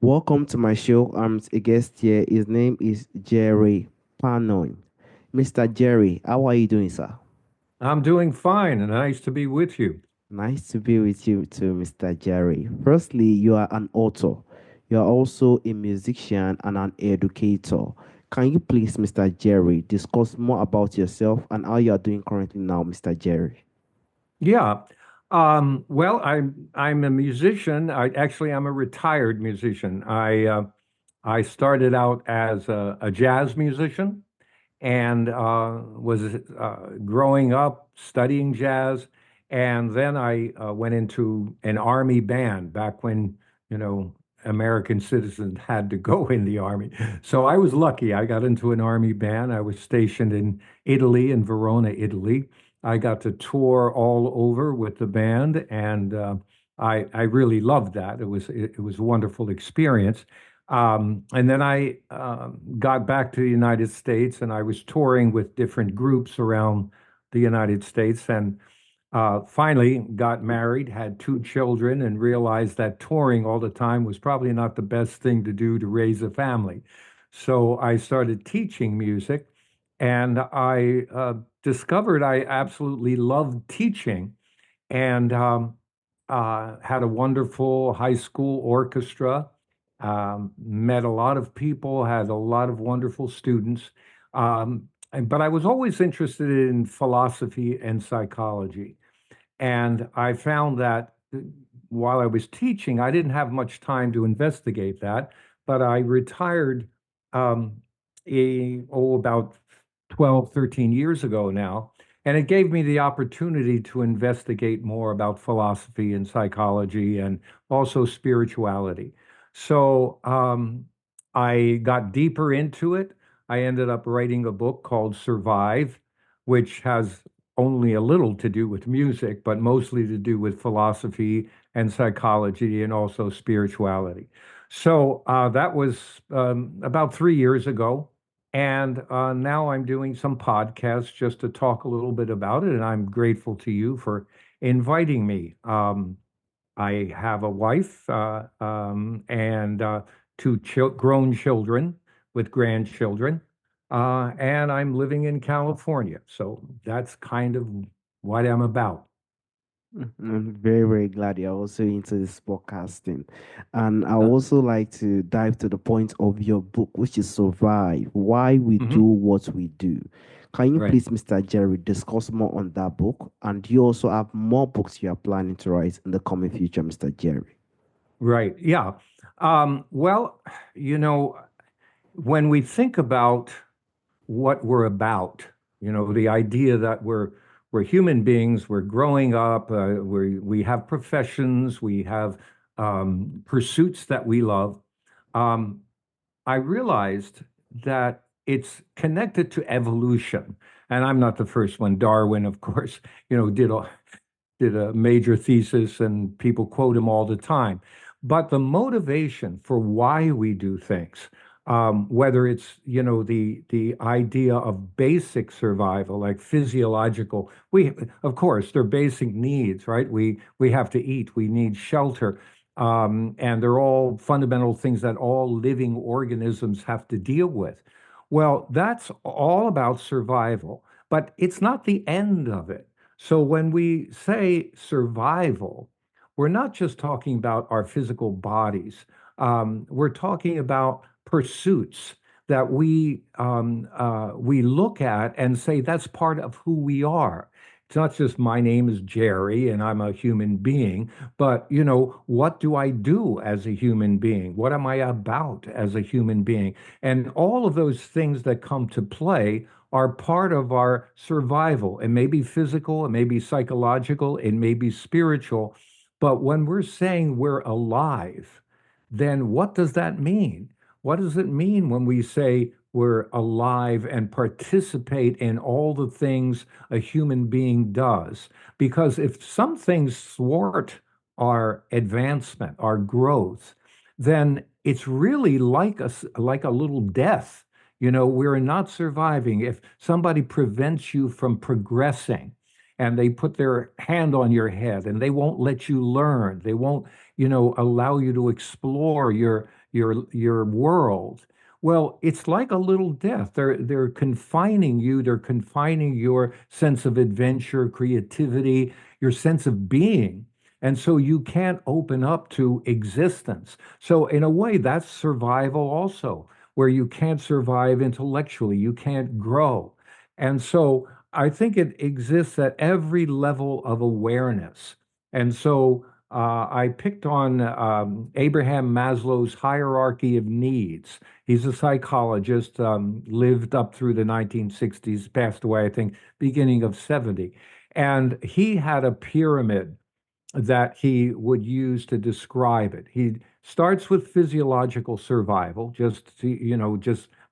Welcome to my show. I'm a guest here. His name is Jerry Pannone. Mr. Jerry, how are you doing, sir? I'm doing fine and nice to be with you. Nice to be with you too, Mr. Jerry. Firstly, you are an author. You are also a musician and an educator. Can you please, Mr. Jerry, discuss more about yourself and how you are doing currently now, Mr. Jerry? Yeah. I'm a musician. I'm a retired musician. I started out as a jazz musician and was growing up studying jazz, and then I went into an army band back when you know American citizens had to go in the army. So I was lucky. I got into an army band. I was stationed in Italy, in Verona, Italy. I got to tour all over with the band, and I really loved that. It was a wonderful experience. And then I got back to the United States, and I was touring with different groups around the United States, and finally got married, had two children, and realized that touring all the time was probably not the best thing to do to raise a family. So I started teaching music, and I discovered I absolutely loved teaching, and had a wonderful high school orchestra. Met a lot of people, had a lot of wonderful students. But I was always interested in philosophy and psychology. And I found that while I was teaching, I didn't have much time to investigate that. But I retired um, about 12, 13 years ago now. And it gave me the opportunity to investigate more about philosophy and psychology and also spirituality. So I got deeper into it. I ended up writing a book called Survive, which has only a little to do with music, but mostly to do with philosophy and psychology and also spirituality. So that was about 3 years ago. And now I'm doing some podcasts just to talk a little bit about it. And I'm grateful to you for inviting me. I have a wife and two grown children with grandchildren, and I'm living in California. So that's kind of what I'm about. I'm very, very glad you're also into this podcasting. And I Uh, also like to dive to the point of your book, which is Survive, Why We Do mhm. What We Do. Can you Right. please, Mr. Jerry, discuss more on that book? And do you also have more books you are planning to write in the coming future, Mr. Jerry? Right. Yeah. Well, you know, when we think about what we're about, the idea that we're human beings, we're growing up, we have professions, we have pursuits that we love. Um, I realized that it's connected to evolution, and I'm not the first one. Darwin, of course, did a major thesis and people quote him all the time. But the motivation for why we do things, whether it's, the idea of basic survival, like physiological, of course, they're basic needs, right? We have to eat, we need shelter. And they're all fundamental things that all living organisms have to deal with. Well, that's all about survival, but it's not the end of it. So when we say survival, we're not just talking about our physical bodies. We're talking about pursuits that we look at and say that's part of who we are. It's not just my name is Jerry and I'm a human being, but what do I do as a human being? What am I about as a human being? And all of those things that come to play are part of our survival. It may be physical, it may be psychological, it may be spiritual. But when we're saying we're alive, then what does that mean? What does it mean when we say we're alive and participate in all the things a human being does? Because if some things thwart our advancement, our growth, then it's really like a little death. We're not surviving. If somebody prevents you from progressing and they put their hand on your head and they won't let you learn, they won't, allow you to explore your world. Well, it's like a little death. They're confining you, they're confining your sense of adventure, creativity, your sense of being. And so you can't open up to existence. So in a way, that's survival also, where you can't survive intellectually, you can't grow. And so I think it exists at every level of awareness. And so I picked on Abraham Maslow's hierarchy of needs. He's a psychologist, lived up through the 1960s, passed away, I think, beginning of 70. And he had a pyramid that he would use to describe it. He starts with physiological survival, just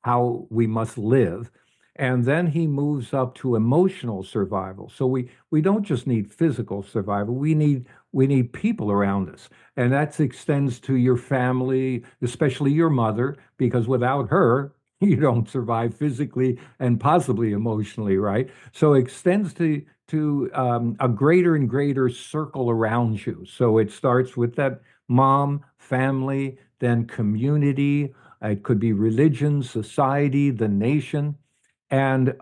how we must live. And then he moves up to emotional survival. So we don't just need physical survival, we need people around us. And that extends to your family, especially your mother, because without her, you don't survive physically and possibly emotionally, right? So it extends to a greater and greater circle around you. So it starts with that mom, family, then community. It could be religion, society, the nation. And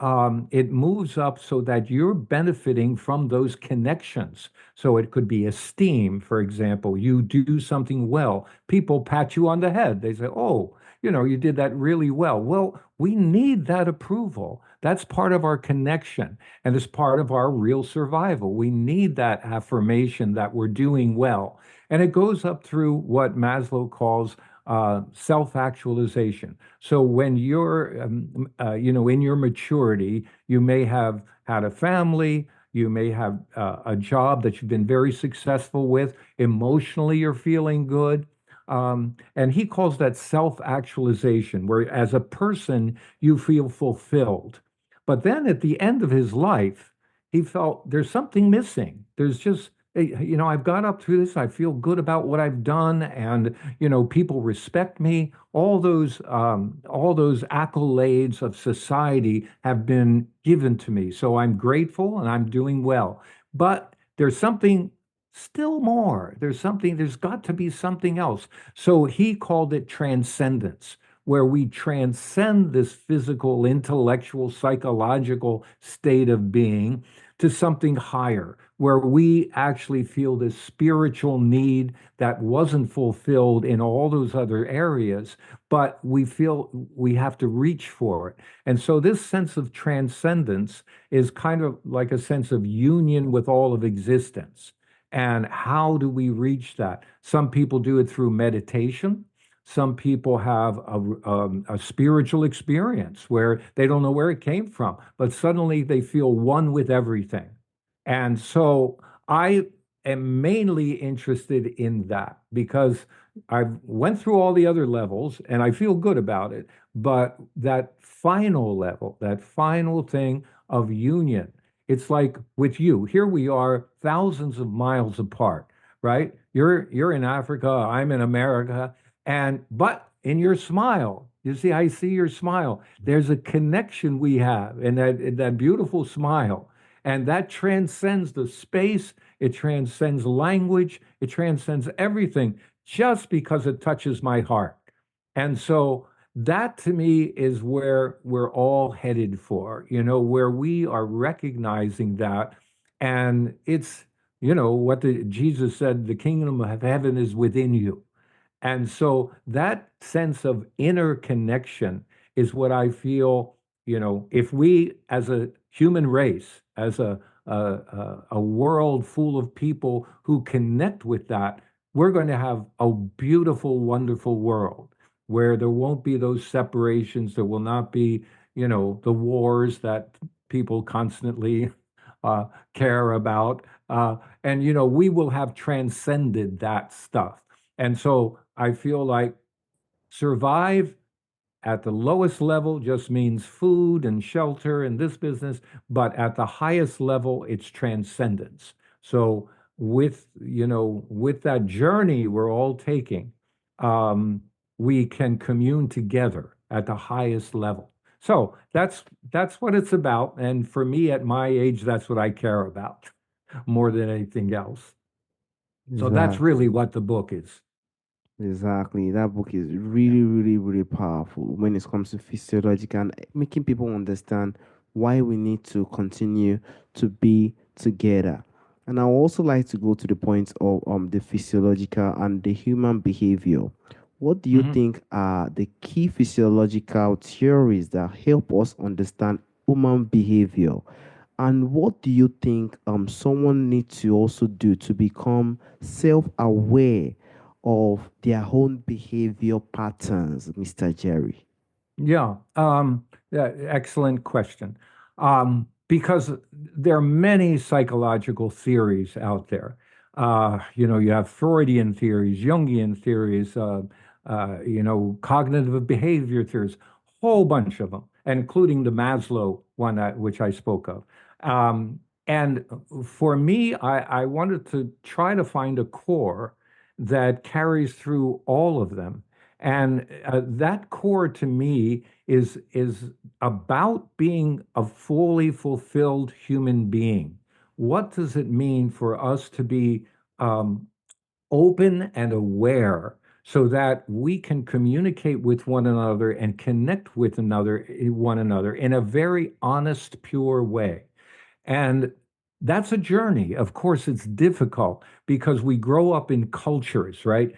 it moves up so that you're benefiting from those connections. So it could be esteem, for example. You do something well, people pat you on the head. They say, "Oh, you did that really well." Well, we need that approval. That's part of our connection, and it's part of our real survival. We need that affirmation that we're doing well. And it goes up through what Maslow calls self-actualization. So when you're, in your maturity, you may have had a family, you may have a job that you've been very successful with. Emotionally, you're feeling good. And he calls that self-actualization, where as a person, you feel fulfilled. But then at the end of his life, he felt there's something missing. There's just, I've got up through this. I feel good about what I've done, and people respect me. All those accolades of society have been given to me, so I'm grateful and I'm doing well. But there's something still more. There's something. There's got to be something else. So he called it transcendence, where we transcend this physical, intellectual, psychological state of being to something higher, where we actually feel this spiritual need that wasn't fulfilled in all those other areas, but we feel we have to reach for it. And so this sense of transcendence is kind of like a sense of union with all of existence. And how do we reach that? Some people do it through meditation. Some people have a spiritual experience where they don't know where it came from, but suddenly they feel one with everything. And so I am mainly interested in that because I've went through all the other levels and I feel good about it. But that final level, that final thing of union, it's like with you. Here we are, thousands of miles apart, right? You're in Africa, I'm in America, and but in your smile, you see, I see your smile. There's a connection we have, and that beautiful smile, and that transcends the space. It transcends language. It transcends everything, just because it touches my heart. And so that to me is where we're all headed for. Where we are recognizing that, and it's what Jesus said: the kingdom of heaven is within you. And so that sense of inner connection is what I feel, if we as a human race, as a world full of people who connect with that, we're going to have a beautiful, wonderful world where there won't be those separations. There will not be, the wars that people constantly uh, care about. And, we will have transcended that stuff. And so I feel like survive at the lowest level just means food and shelter in this business, but at the highest level, it's transcendence. So with that journey we're all taking, um, we can commune together at the highest level. So that's what it's about. And for me, at my age, that's what I care about more than anything else. So that's Exactly. really what the book is. Exactly. That book is really, really, really powerful when it comes to physiology and making people understand why we need to continue to be together. And I also like to go to the point of the physiological and the human behavior. What do you Mhm. think are the key physiological theories that help us understand human behavior? And what do you think someone needs to also do to become self-aware of their own behavior patterns, Mr. Jerry? Yeah, excellent question. Because there are many psychological theories out there. You have Freudian theories, Jungian theories, cognitive behavior theories, whole bunch of them, including the Maslow one, which I spoke of. Um, and for me, I wanted to try to find a core that carries through all of them, and that core to me is about being a fully fulfilled human being. What does it mean for us to be um, open and aware so that we can communicate with one another and connect with one another in a very honest, pure way? And that's a journey. Of course, it's difficult because we grow up in cultures, right?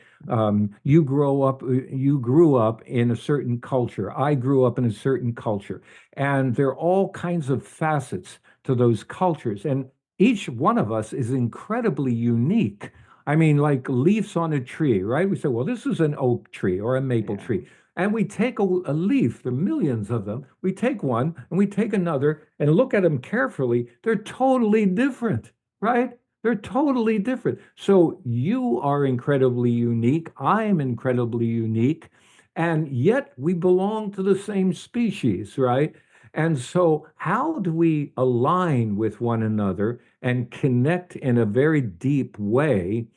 You grew up in a certain culture. I grew up in a certain culture. And there are all kinds of facets to those cultures. And each one of us is incredibly unique. I mean, like leaves on a tree, right? We say, well, this is an oak tree or a maple Yeah. tree. And we take a leaf, there are millions of them. We take one and we take another and look at them carefully. They're totally different, right? They're totally different. So you are incredibly unique. I am incredibly unique. And yet we belong to the same species, right? And so, how do we align with one another and connect in a very deep way,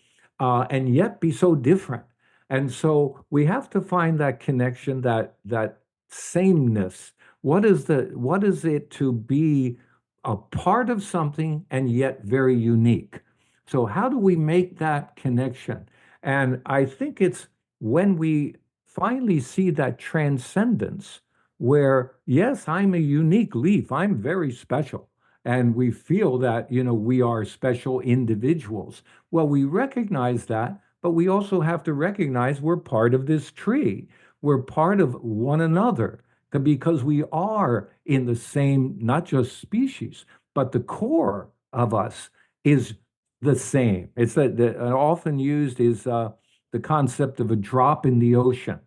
and yet be so different? And so we have to find that connection, that sameness. What is it to be a part of something and yet very unique? So how do we make that connection? And I think it's when we finally see that transcendence where, yes, I'm a unique leaf, I'm very special. And we feel that, we are special individuals. Well, we recognize that, but we also have to recognize we're part of this tree. We're part of one another because we are in the same, not just species, but the core of us is the same. It's that often used is the concept of a drop in the ocean.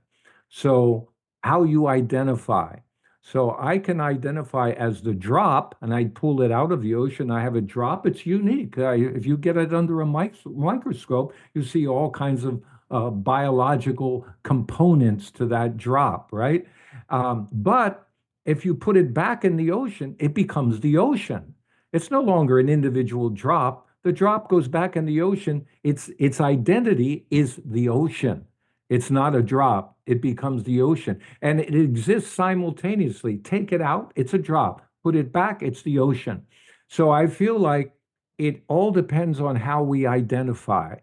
So, how you identify. So, I can identify as the drop, and I pull it out of the ocean. I have a drop. It's unique. If you get it under a microscope, you see all kinds of biological components to that drop, right? But if you put it back in the ocean, it becomes the ocean. It's no longer an individual drop. The drop goes back in the ocean. Its identity is the ocean. It's not a drop. It becomes the ocean. And it exists simultaneously. Take it out, it's a drop. Put it back, it's the ocean. So I feel like it all depends on how we identify.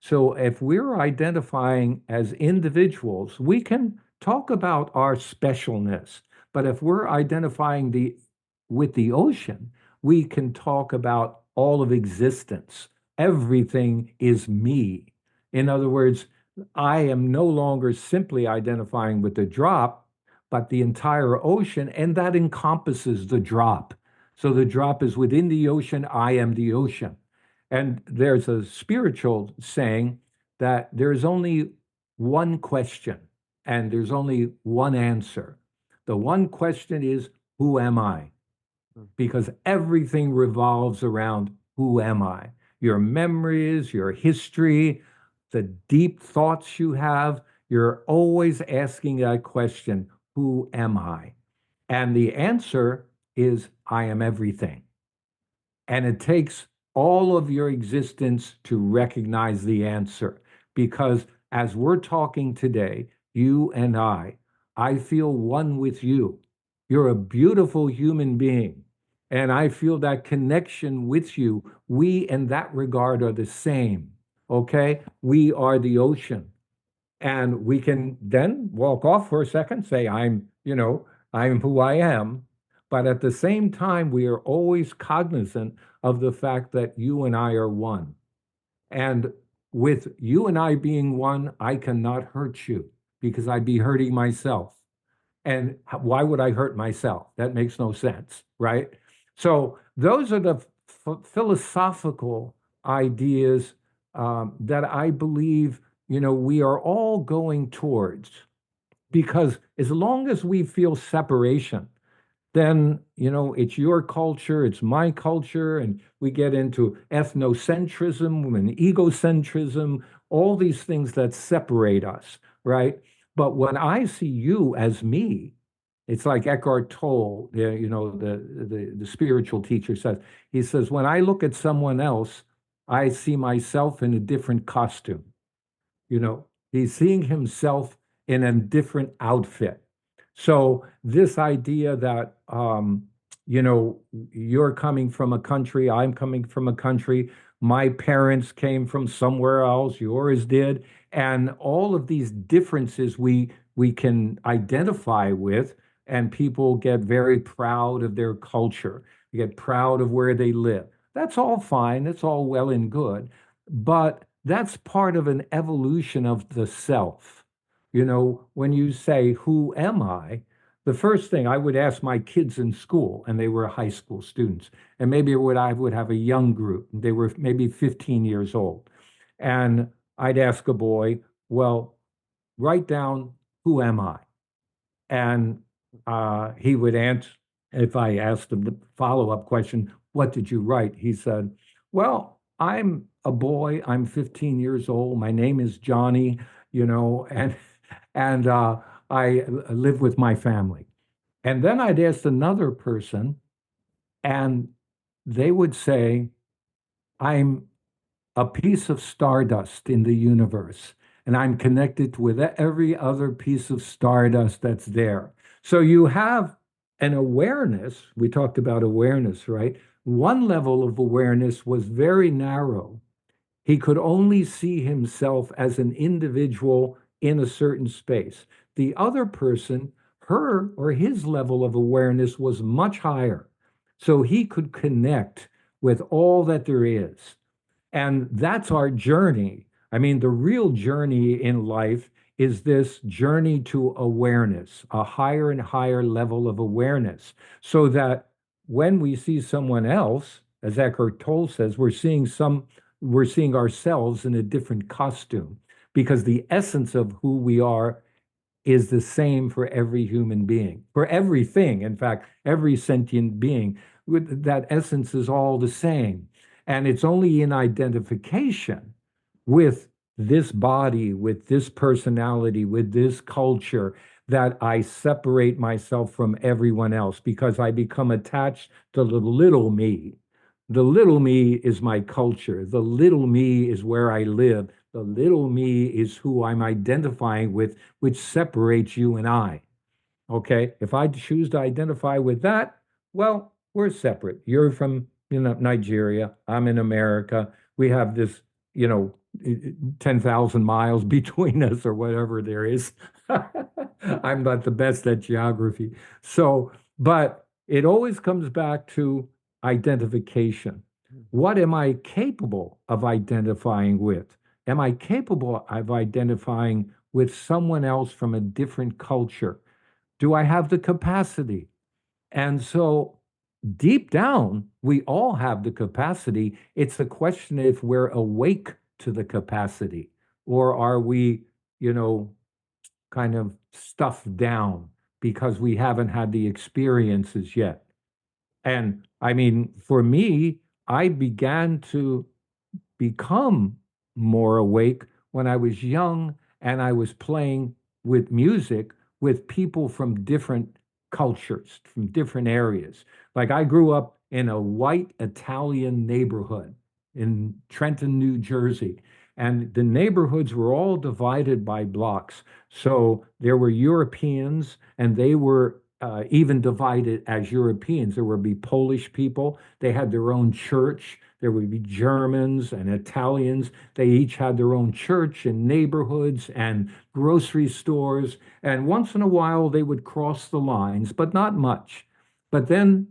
So if we're identifying as individuals, we can talk about our specialness. But if we're identifying with the ocean, we can talk about all of existence. Everything is me. In other words, I am no longer simply identifying with the drop, but the entire ocean, and that encompasses the drop. So the drop is within the ocean, I am the ocean. And there's a spiritual saying that there's only one question and there's only one answer. The one question is, who am I? Because everything revolves around who am I? Your memories, your history, the deep thoughts you have, you're always asking that question, who am I? And the answer is, I am everything. And it takes all of your existence to recognize the answer. Because as we're talking today, you and I feel one with you. You're a beautiful human being. And I feel that connection with you. We, in that regard, are the same. Okay? We are the ocean. And we can then walk off for a second, say, I'm who I am. But at the same time, we are always cognizant of the fact that you and I are one. And with you and I being one, I cannot hurt you because I'd be hurting myself. And why would I hurt myself? That makes no sense, right? So those are the philosophical ideas that I believe, we are all going towards. Because as long as we feel separation, then it's your culture, it's my culture, and we get into ethnocentrism and egocentrism, all these things that separate us, right? But when I see you as me, it's like Eckhart Tolle, the spiritual teacher says. He says, when I look at someone else, I see myself in a different costume. He's seeing himself in a different outfit. So this idea that you know you're coming from a country, I'm coming from a country, my parents came from somewhere else, yours did, and all of these differences we can identify with, and people get very proud of their culture, they get proud of where they live. That's all fine, that's all well and good, but that's part of an evolution of the self. When you say, who am I? The first thing I would ask my kids in school, and they were high school students, and maybe I would have a young group. They were maybe 15 years old. And I'd ask a boy, well, write down, who am I? And he would answer, if I asked him the follow-up question, what did you write? He said, well, I'm a boy, I'm 15 years old, my name is Johnny, and I live with my family. And then I'd ask another person, and they would say, I'm a piece of stardust in the universe, and I'm connected with every other piece of stardust that's there. So you have an awareness. We talked about awareness, right? One level of awareness was very narrow. He could only see himself as an individual in a certain space. The other person, her or his level of awareness was much higher. So he could connect with all that there is. And that's our journey. I mean, the real journey in life is this journey to awareness, a higher and higher level of awareness, so that when we see someone else, as Eckhart Tolle says, we're seeing ourselves in a different costume, because the essence of who we are is the same for every human being, for everything. In fact, every sentient being, with that essence is all the same. And it's only in identification with this body, with this personality, with this culture, that I separate myself from everyone else because I become attached to the little me. The little me is my culture. The little me is where I live. The little me is who I'm identifying with, which separates you and I. Okay. If I choose to identify with that, well, we're separate. You're from, Nigeria. I'm in America. We have this, you know, 10,000 miles between us or whatever there is. I'm not the best at geography. So, but it always comes back to identification. What am I capable of identifying with? Am I capable of identifying with someone else from a different culture? Do I have the capacity? And so deep down, we all have the capacity. It's the question if we're awake to the capacity, or are we, you know, kind of stuffed down because we haven't had the experiences yet. And I mean, for me, I began to become more awake when I was young and I was playing with music with people from different cultures, from different areas. Like I grew up in a white Italian neighborhood in Trenton, New Jersey. And the neighborhoods were all divided by blocks. So there were Europeans and they were even divided as Europeans. There would be Polish people, they had their own church. There would be Germans and Italians. They each had their own church and neighborhoods and grocery stores. And once in a while, they would cross the lines, but not much. But then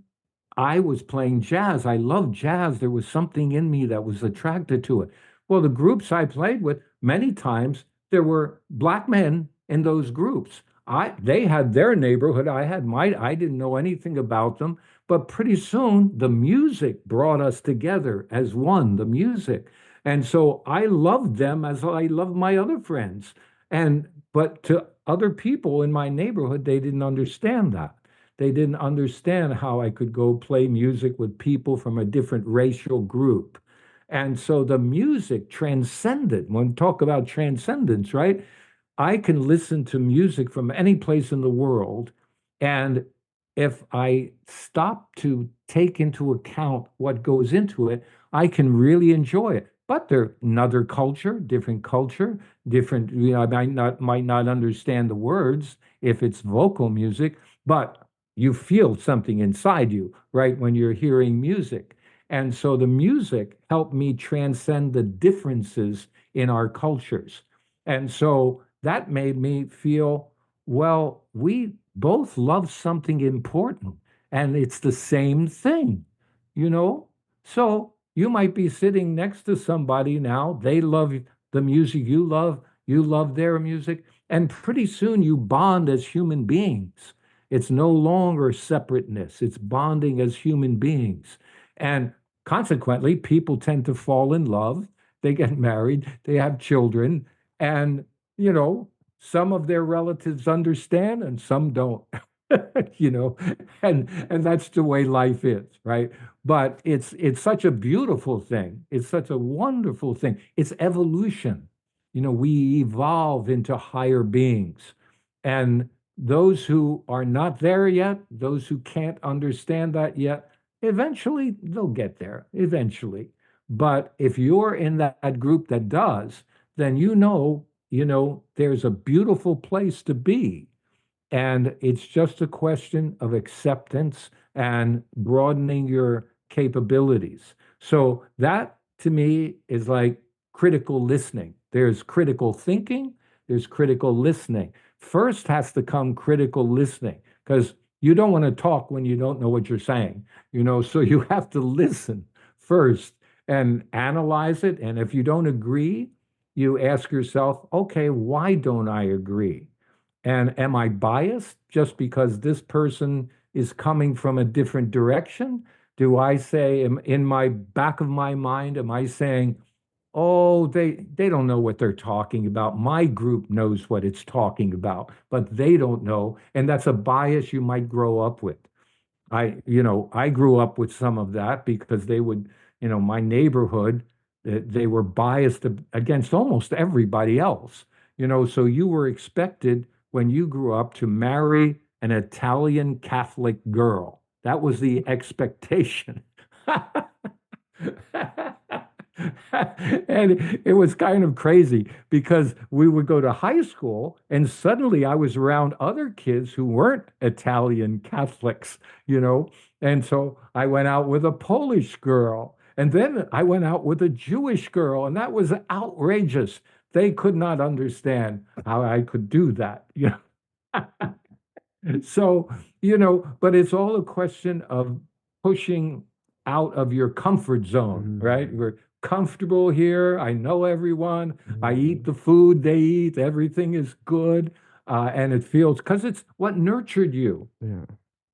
I was playing jazz. I loved jazz. There was something in me that was attracted to it. Well, the groups I played with, many times there were black men in those groups. They had their neighborhood. I had mine. I didn't know anything about them, but pretty soon the music brought us together as one, the music. And so I loved them as I loved my other friends. And but to other people in my neighborhood, they didn't understand that. They didn't understand how I could go play music with people from a different racial group. And so the music transcended. When we talk about transcendence, right? I can listen to music from any place in the world. And if I stop to take into account what goes into it, I can really enjoy it. But they're another culture, different, I might not understand the words if it's vocal music, but you feel something inside you, right, when you're hearing music. And so the music helped me transcend the differences in our cultures. And so that made me feel, well, we both love something important and it's the same thing, you know? So you might be sitting next to somebody now, they love the music you love their music, and pretty soon you bond as human beings. It's no longer separateness, it's bonding as human beings. And consequently, people tend to fall in love, they get married, they have children, and you know, some of their relatives understand and some don't. you know, and that's the way life is, right? But it's such a beautiful thing. It's such a wonderful thing. It's evolution. You know, we evolve into higher beings. And those who are not there yet, those who can't understand that yet, eventually they'll get there, eventually. But if you're in that group that does, then there's a beautiful place to be. And it's just a question of acceptance and broadening your capabilities. So that to me is like critical listening. There's critical thinking, there's critical listening. First has to come critical listening because you don't want to talk when you don't know what you're saying, so you have to listen first and analyze it. And if you don't agree, you ask yourself, okay, why don't I agree? And am I biased just because this person is coming from a different direction? Do I say, in my back of my mind, am I saying, oh, they don't know what they're talking about. My group knows what it's talking about, but they don't know. And that's a bias you might grow up with. I grew up with some of that because they would, my neighborhood, they were biased against almost everybody else. So you were expected when you grew up to marry an Italian Catholic girl. That was the expectation. And it was kind of crazy because we would go to high school and suddenly I was around other kids who weren't Italian Catholics, you know. And so I went out with a Polish girl and then I went out with a Jewish girl, and that was outrageous. They could not understand how I could do that, you know. So, but it's all a question of pushing out of your comfort zone, right? Mm, We're comfortable here. I know everyone. I eat mm, the food they eat. Everything is good. And it feels because it's what nurtured you. yeah.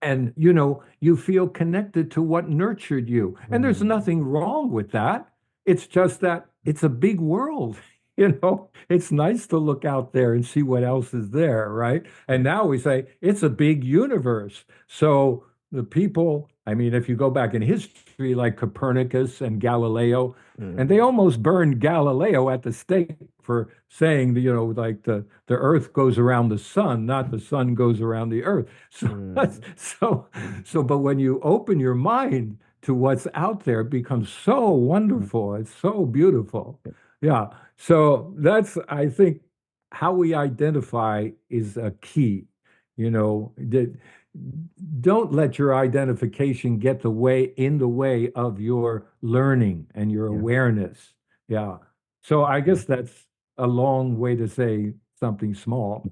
And, you feel connected to what nurtured you. And there's Mm, nothing wrong with that. It's just that it's a big world. It's nice to look out there and see what else is there, right? And now we say it's a big universe. So the people, I mean, if you go back in history, like Copernicus and Galileo, and they mm, almost burned Galileo at the stake for saying, like the earth goes around the sun, not the sun goes around the earth. So, mm, so, but when you open your mind to what's out there, it becomes so wonderful. It's so beautiful. Yeah. So that's, I think, how we identify is a key. That don't let your identification get in the way of your learning and your Yeah. awareness. Yeah. So I Yeah. guess that's a long way to say something small.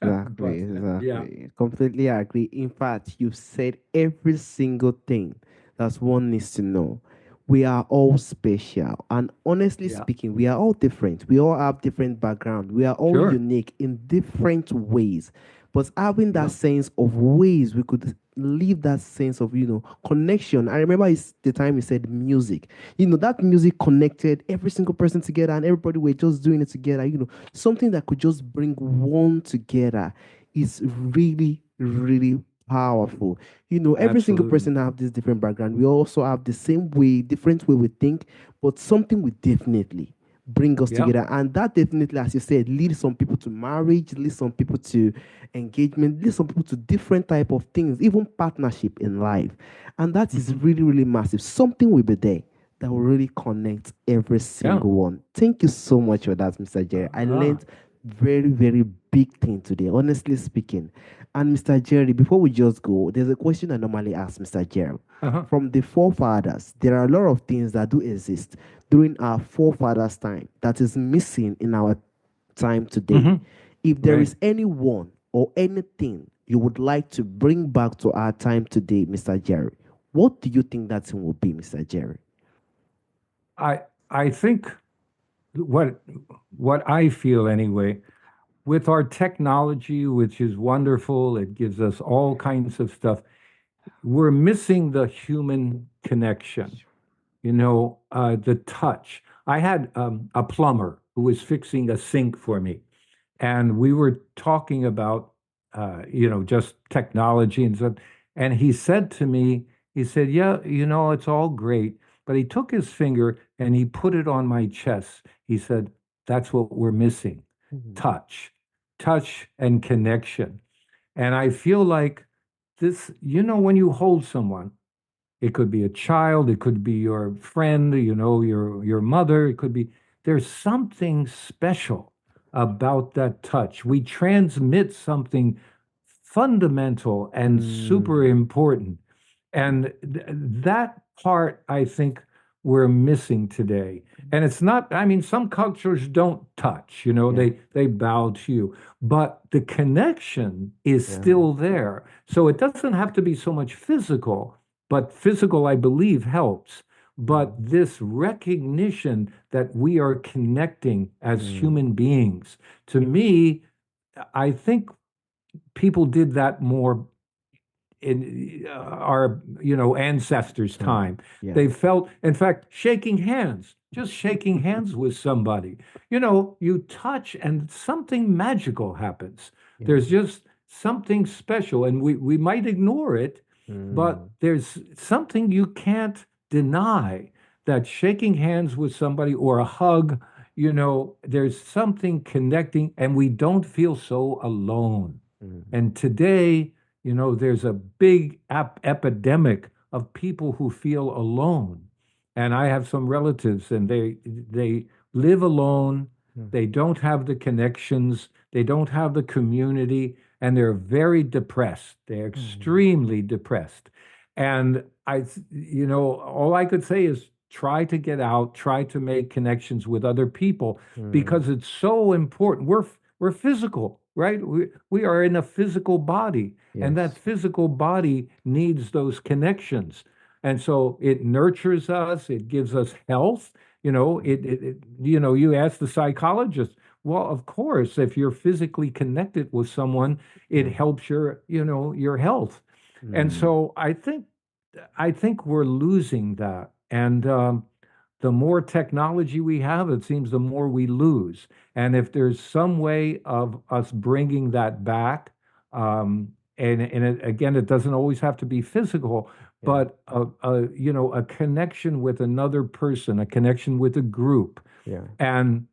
Exactly, But yeah, exactly. Completely agree. In fact, you've said every single thing that one needs to know. We are all special. And honestly yeah, speaking, we are all different. We all have different background. We are all sure. unique in different ways. But having that Yeah. sense of ways we could live that sense of, connection. I remember the time you said music. That music connected every single person together and everybody were just doing it together. Something that could just bring one together is really, really powerful. Every single Absolutely. person have this different background. We also have the same way, different way we think, but something will definitely bring us Yep. together. And that definitely, as you said, leads some people to marriage, leads some people to engagement, leads some people to different type of things, even partnership in life. And that is Hmm. really, really massive. Something will be there that will really connect every Yeah. single one. Thank you so much for that, Mr. Jerry. I Ah. learned very, very big thing today, honestly speaking. And Mr. Jerry, before we just go, there's a question I normally ask Mr. Jerry. Uh-huh. From the forefathers, there are a lot of things that do exist during our forefathers' time that is missing in our time today. Hmm. If there Right. is anyone or anything you would like to bring back to our time today, Mr. Jerry, what do you think that thing will be, Mr. Jerry? I I think what what I feel anyway, with our technology, which is wonderful, it gives us all kinds of stuff. We're missing the human connection, the touch. I had a plumber who was fixing a sink for me, and we were talking about, just technology and stuff. And he said to me, he said, "Yeah, it's all great," but he took his finger and he put it on my chest. He said, "That's what we're missing: Mhm. touch, touch and connection." And I feel like this, when you hold someone, it could be a child, it could be your friend, your mother, it could be, there's something special about that touch. We transmit something fundamental and super Mm, important. And that part, I think, we're missing today. And it's not, I mean, some cultures don't touch, yeah, they bow to you, but the connection is yeah, still there. So it doesn't have to be so much physical, but physical, I believe, helps. But mm, this recognition that we are connecting as mm, human beings, to me, I think people did that more in our ancestors' time, time. yeah, They felt, in fact, shaking hands, just shaking hands with somebody. You touch and something magical happens. yeah, There's just something special, and we might ignore it, but mm, there's something you can't deny, that shaking hands with somebody or a hug, there's something connecting, and we don't feel so alone. mm, And today, there's a big epidemic of people who feel alone. And I have some relatives, and they live alone. mm, They don't have the connections. They don't have the community, and they're very depressed. They're mm, extremely depressed. And all I could say is try to get out, try to make connections with other people, mm, because it's so important. We're physical, right? We are in a physical body, and that yes, physical body needs those connections. And so it nurtures us, it gives us health. You ask the psychologist, well, of course, if you're physically connected with someone, it yeah, helps your health. And mm, so I think we're losing that. And the more technology we have, it seems the more we lose. And if there's some way of us bringing that back, again, it doesn't always have to be physical, yeah, but a connection with another person, a connection with a group. yeah, And,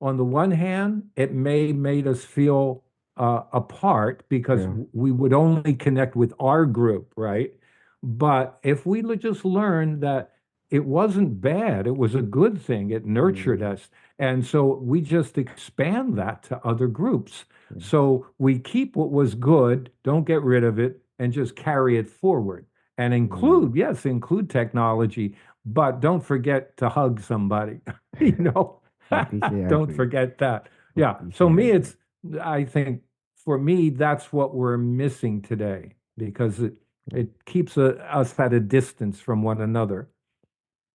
on the one hand, it may made us feel apart because yeah, we would only connect with our group, right? But if we just learn that it wasn't bad, it was a good thing, it nurtured mm, us. And so we just expand that to other groups. So we keep what was good, don't get rid of it, and just carry it forward. And Mm, include, yes, include technology, but don't forget to hug somebody. You know, completely don't agree. forget that. Yeah. So Completely me, agree. I think for me, that's what we're missing today because it keeps us at a distance from one another.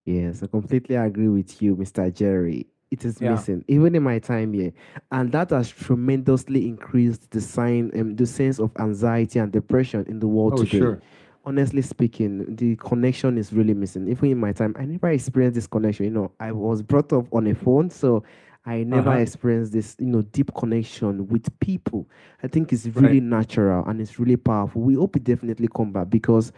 Yes, I completely agree with you, Mr. Jerry. It is Yeah. missing, even in my time here, and that has tremendously increased the sense of anxiety and depression in the world Oh, today. sure. Honestly speaking, the connection is really missing. Even in my time, I never experienced this connection. I was brought up on a phone, so I never Uh-huh. experienced this, deep connection with people. I think it's really Right. natural and it's really powerful. We hope it definitely come back because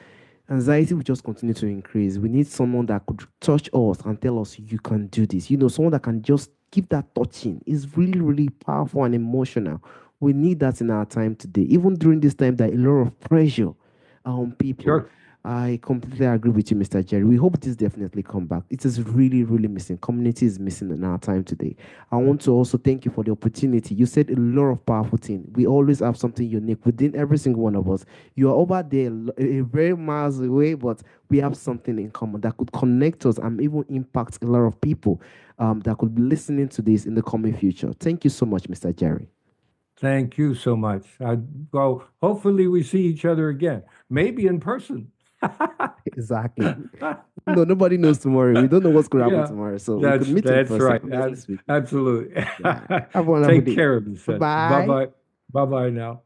anxiety will just continue to increase. We need someone that could touch us and tell us, you can do this. Someone that can just give that touching is really, really powerful and emotional. We need that in our time today. Even during this time, there are a lot of pressure on people. Sure. I completely agree with you, Mr. Jerry. We hope this definitely come back. It is really, really missing. Community is missing in our time today. I want to also thank you for the opportunity. You said a lot of powerful things. We always have something unique within every single one of us. You are over there, a very miles away, but we have something in common that could connect us and even impact a lot of people that could be listening to this in the coming future. Thank you so much, Mr. Jerry. Thank you so much. Well, hopefully we see each other again, maybe in person. Exactly. No, nobody knows tomorrow. We don't know what's going to happen Yeah, tomorrow. So we could meet in that's person, right. honestly speaking. Absolutely. Yeah. Have a wonderful Take day. care of Bye yourself. Bye bye. bye. Bye bye now.